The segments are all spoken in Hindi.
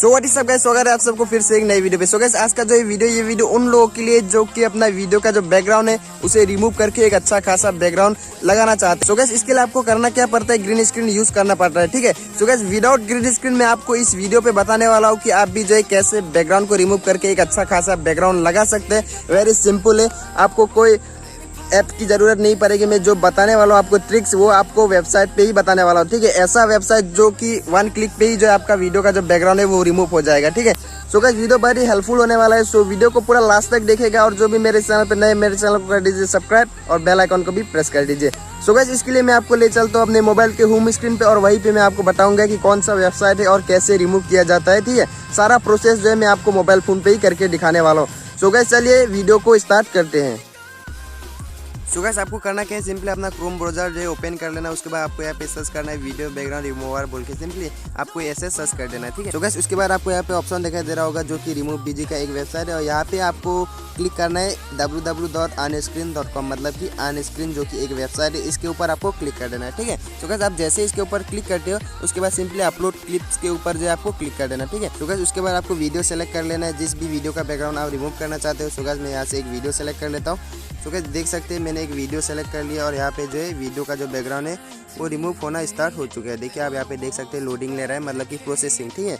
So what is up guys, स्वागत है आप सबको फिर से एक नई वीडियो पे। सो गाइस आज का जो ये वीडियो उन लोगों के लिए जो कि अपना वीडियो का जो बैकग्राउंड है उसे रिमूव करके एक अच्छा खासा बैकग्राउंड लगाना चाहते हैं। सो गाइस इसके लिए आपको करना क्या पड़ता है, ग्रीन स्क्रीन यूज करना पड़ता है, ठीक है। So guys without green screen में आपको इस वीडियो पे बताने वाला हूँ कि आप भी जो है कैसे बैकग्राउंड को रिमूव करके एक अच्छा खासा बैकग्राउंड लगा सकते हैं। वेरी सिंपल है, आपको कोई ऐप की जरूरत नहीं पड़ेगी। मैं जो बताने वाला हूँ आपको ट्रिक्स, वो आपको वेबसाइट पे ही बताने वाला हूँ, ठीक है। ऐसा वेबसाइट जो कि 1 क्लिक पे ही जो है आपका वीडियो का जो बैकग्राउंड है वो रिमूव हो जाएगा, ठीक है। सो गाइस वीडियो बड़ी हेल्पफुल होने वाला है, सो वीडियो को पूरा लास्ट तक देखेगा। और जो भी मेरे चैनल पे नए, मेरे चैनल को कर दीजिए सब्सक्राइब और बेल आइकन को भी प्रेस कर दीजिए। सो गाइस इसके लिए मैं आपको ले चलता हूँ अपने मोबाइल के होम स्क्रीन पे और वहीं पे मैं आपको बताऊंगा कि कौन सा वेबसाइट है और कैसे रिमूव किया जाता है, ठीक है। सारा प्रोसेस जो है मैं आपको मोबाइल फोन पे ही करके दिखाने वाला हूँ। सो गाइस चलिए वीडियो को स्टार्ट करते हैं। सो गाइस आपको करना क्या है, सिंपली अपना क्रोम ब्राउजर जो है ओपन कर लेना। उसके बाद आपको यहाँ पे सर्च करना है वीडियो बैकग्राउंड रिमूवर बोल के, सिंपली आपको ऐसे सर्च कर देना है, ठीक है। सो गाइस उसके बाद आपको यहाँ पे ऑप्शन दिखाई दे रहा होगा जो कि रिमूव बीजी का एक वेबसाइट है, और यहाँ पे आपको क्लिक करना है www.unscreen.com, मतलब कि अनस्क्रीन जो कि एक वेबसाइट है, इसके ऊपर आपको क्लिक कर देना है, ठीक है। सो गाइस आप जैसे इसके ऊपर क्लिक करते हो उसके बाद सिंपली अपलोड क्लिप्स के ऊपर जो है आपको क्लिक कर देना, ठीक है। सो गाइस उसके बाद आपको वीडियो सेलेक्ट कर लेना है, जिस भी वीडियो का बैकग्राउंड आप रिमूव करना चाहते हो। सो गाइस मैं यहाँ से एक वीडियो सेलेक्ट कर लेता हूँ। सो गाइस देख सकते हैं मैंने एक वीडियो सेलेक्ट कर लिया और यहाँ पे जो है वीडियो का जो बैकग्राउंड है वो रिमूव होना स्टार्ट हो चुका है। देखिए आप यहाँ पे देख सकते हैं लोडिंग ले रहा है, मतलब कि प्रोसेसिंग, ठीक है।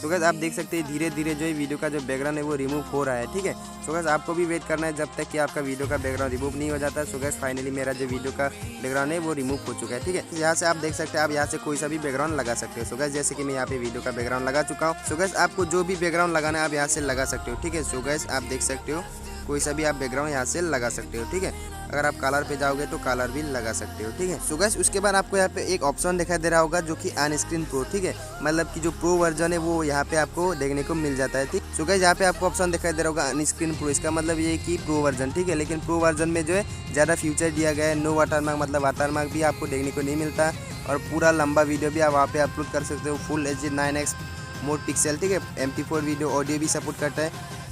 सो गाइस आप देख सकते हैं धीरे धीरे जो है वीडियो का जो बैकग्राउंड है वो रिमूव हो रहा है, ठीक है। सो गाइस आपको भी वेट करना है जब तक कि आपका वीडियो का बैकग्राउंड रिमूव नहीं हो जाता। सो गाइस फाइनली मेरा जो वीडियो का बैकग्राउंड है वो रिमूव हो चुका है, ठीक है। यहाँ से आप देख सकते हैं, आप यहाँ से कोई सा भी बैकग्राउंड लगा सकते हो। सो गाइस जैसे कि मैं यहाँ पे वीडियो का बैकग्राउंड लगा चुका हूँ। सो गाइस आपको जो भी बैकग्राउंड लगाना है आप यहाँ से लगा सकते हो, ठीक है। सो गाइस आप देख सकते हो कोई सा भी आप बैकग्राउंड यहाँ से लगा सकते हो, ठीक है। अगर आप कलर पे जाओगे तो कलर भी लगा सकते हो, ठीक है। सो गाइस उसके बाद आपको यहाँ पे एक ऑप्शन दिखाई दे रहा होगा जो कि अनस्क्रीन प्रो, ठीक है, मतलब कि जो प्रो वर्जन है वो यहाँ पे आपको देखने को मिल जाता है, ठीक। सो गाइस यहाँ पे आपको ऑप्शन दिखाई दे रहा होगा अनस्क्रीन प्रो, इसका मतलब ये कि प्रो वर्जन, ठीक है। लेकिन प्रो वर्जन में जो है ज़्यादा फीचर दिया गया है, नो वाटरमार्क, मतलब वाटरमार्क भी आपको देखने को नहीं मिलता, और पूरा लंबा वीडियो भी आप वहाँ पे अपलोड कर सकते हो, full HD 9x mode pixel, ठीक है। MP4 वीडियो ऑडियो भी सपोर्ट करता है,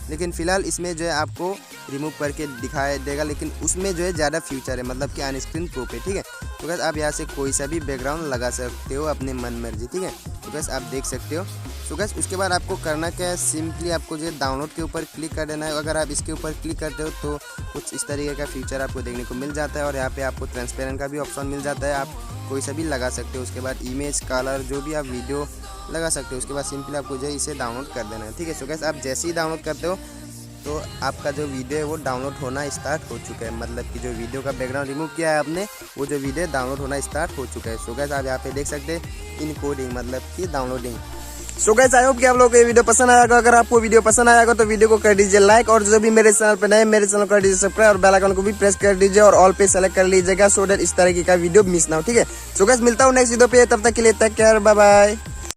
लेकिन फिलहाल इसमें जो है आपको रिमूव करके दिखाया देगा, लेकिन उसमें जो है ज़्यादा फ्यूचर है, मतलब कि अनस्क्रीन प्रो पे, ठीक है। तो गाइस आप यहाँ से कोई सा भी बैकग्राउंड लगा सकते हो अपने मन मर्जी, ठीक है। तो गाइस आप देख सकते हो। तो गाइस उसके बाद आपको करना क्या है, सिंपली आपको जो है डाउनलोड के ऊपर क्लिक कर देना है। अगर आप इसके ऊपर क्लिक करते हो तो कुछ इस तरीके का फीचर आपको देखने को मिल जाता है, और यहाँ पे आपको ट्रांसपेरेंट का भी ऑप्शन मिल जाता है, आप कोई सा भी लगा सकते हो। उसके बाद इमेज, कलर, जो भी आप वीडियो लगा सकते हो। उसके बाद सिंपली आपको जो है इसे डाउनलोड कर देना है, ठीक है। सो गाइस आप जैसे ही डाउनलोड करते हो तो आपका जो वीडियो है वो डाउनलोड होना स्टार्ट हो चुका है, मतलब कि जो वीडियो का बैकग्राउंड रिमूव किया है आपने, वो जो वीडियो डाउनलोड होना स्टार्ट हो चुका है। सो गाइस आप यहाँ पे देख सकते हैं इनकोडिंग, मतलब कि downloading. So guys I hope कि आप लोगों को ये वीडियो पसंद आएगा। अगर आपको वीडियो पसंद आएगा तो वीडियो को कर दीजिए लाइक, और जो भी मेरे चैनल पे नए, मेरे चैनल को कर दीजिए सब्सक्राइब और बेल आइकन को भी प्रेस कर दीजिए और ऑल पे सेलेक्ट कर लीजिएगा, सो दैट इस तरीके का वीडियो मिस ना हो, ठीक है। सो गाइस मिलता हूँ नेक्स्ट वीडियो पे, तब तक के लिए टेक केयर, बाय बाय।